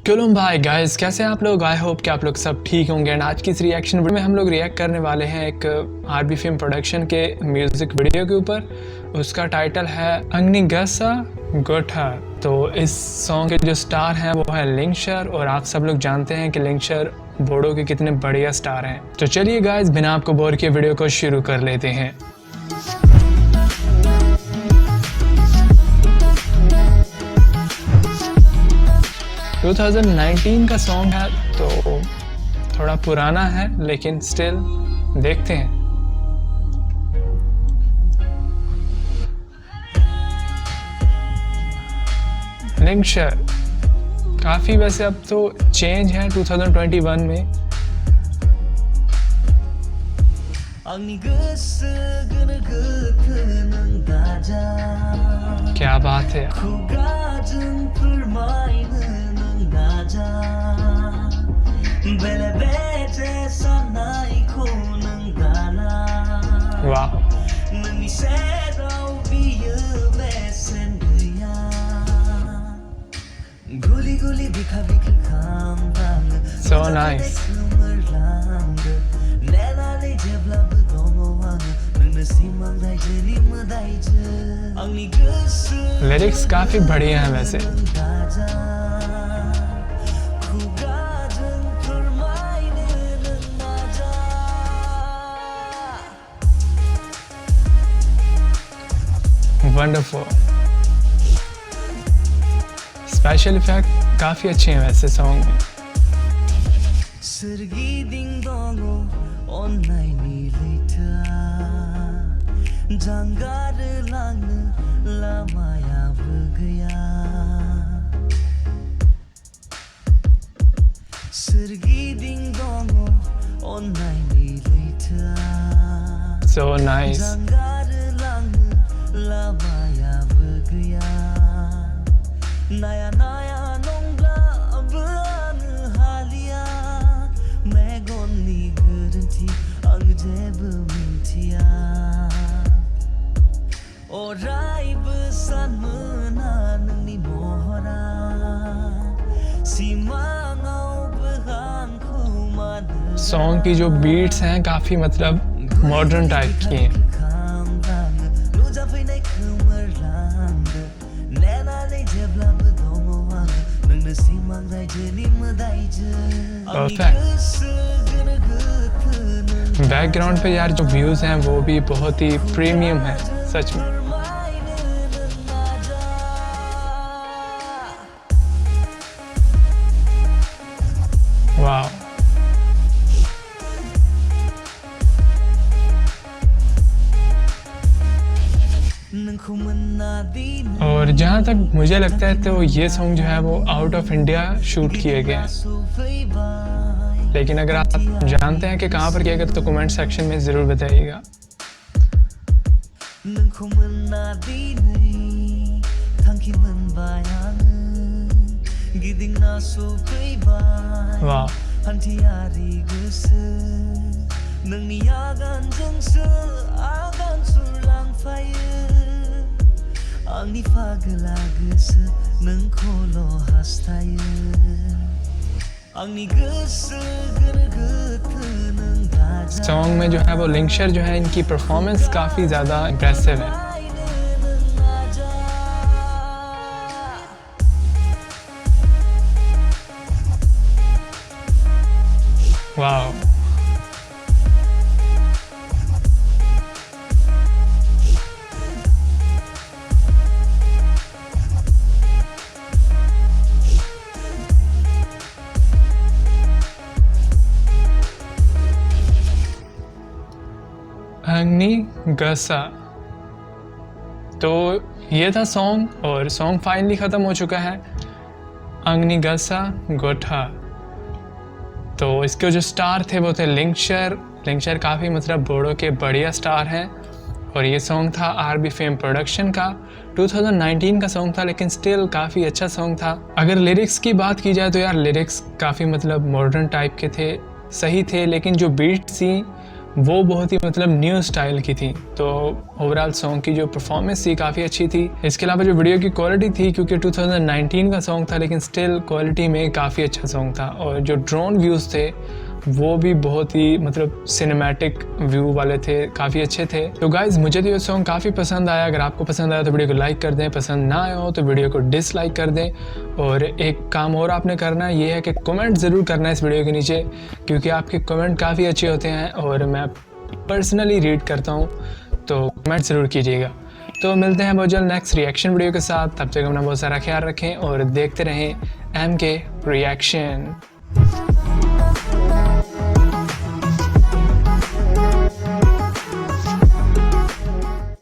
कुलुम भाई गाइस, कैसे हैं आप लोग। आई होप कि आप लोग सब ठीक होंगे। एंड आज की इस रिएक्शन वीडियो में हम लोग रिएक्ट करने वाले हैं एक आरबी फिल्म प्रोडक्शन के म्यूजिक वीडियो के ऊपर। उसका टाइटल है अंगनिगसा गोठा। तो इस सॉन्ग के जो स्टार हैं वो है लिंगशर, और आप सब लोग जानते हैं कि लिंगशर बोडो के कितने बढ़िया स्टार हैं। तो चलिए गाइस, बिना आपको बोर किए वीडियो को शुरू कर लेते हैं। टू 2019 का सॉन्ग है तो थोड़ा पुराना है, लेकिन स्टिल देखते हैं। लिंगशर काफी वैसे अब तो चेंज है 2021 में। क्या बात है। वाह, so nice. लिरिक्स काफी बढ़िया हैं वैसे। वंडरफुल। स्पेशल इफेक्ट काफी अच्छे हैं वैसे सॉन्ग में। So nice. सॉन्ग की जो बीट्स हैं काफी मतलब मॉडर्न टाइप की हैं। परफेक्ट। बैकग्राउंड पे यार जो व्यूज हैं वो भी बहुत ही प्रीमियम है सच में। वाह। और जहाँ तक मुझे लगता है तो ये सॉन्ग जो है वो आउट ऑफ इंडिया शूट किए गए हैं, लेकिन अगर आप जानते हैं कि कहाँ पर किया गया तो कमेंट सेक्शन में ज़रूर बताइएगा। वाह। सॉन्ग में जो है वो लिंगशर जो है इनकी परफॉर्मेंस काफ़ी ज़्यादा इम्प्रेसिव है। वाह। अंगनिगसा। तो ये था सॉन्ग, और सॉन्ग फाइनली ख़त्म हो चुका है। अंगनिगसा गोठा। तो इसके जो स्टार थे वो थे लिंगशर। लिंगशर काफ़ी मतलब बोडो के बढ़िया स्टार हैं, और ये सॉन्ग था आरबी फिल्म प्रोडक्शन का। 2019 का सॉन्ग था, लेकिन स्टिल काफ़ी अच्छा सॉन्ग था। अगर लिरिक्स की बात की जाए तो यार लिरिक्स काफ़ी मतलब मॉडर्न टाइप के थे, सही थे, लेकिन जो बीट्स थी वो बहुत ही मतलब न्यू स्टाइल की थी। तो ओवरऑल सॉन्ग की जो परफॉर्मेंस थी काफ़ी अच्छी थी। इसके अलावा जो वीडियो की क्वालिटी थी, क्योंकि 2019 का सॉन्ग था लेकिन स्टिल क्वालिटी में काफ़ी अच्छा सॉन्ग था। और जो ड्रोन व्यूज़ थे वो भी बहुत ही मतलब सिनेमैटिक व्यू वाले थे, काफ़ी अच्छे थे। तो गाइज़ मुझे तो ये सॉन्ग काफ़ी पसंद आया। अगर आपको पसंद आया तो वीडियो को लाइक कर दें, पसंद ना आया हो तो वीडियो को डिसलाइक कर दें। और एक काम और आपने करना है, ये है कि कमेंट ज़रूर करना है इस वीडियो के नीचे, क्योंकि आपके कमेंट काफ़ी अच्छे होते हैं और मैं पर्सनली रीड करता हूँ, तो कमेंट ज़रूर कीजिएगा। तो मिलते हैं बहुत जल्द नेक्स्ट रिएक्शन वीडियो के साथ। तब तक अपना बहुत सारा ख्याल रखें और देखते रहें MK रिएक्शन।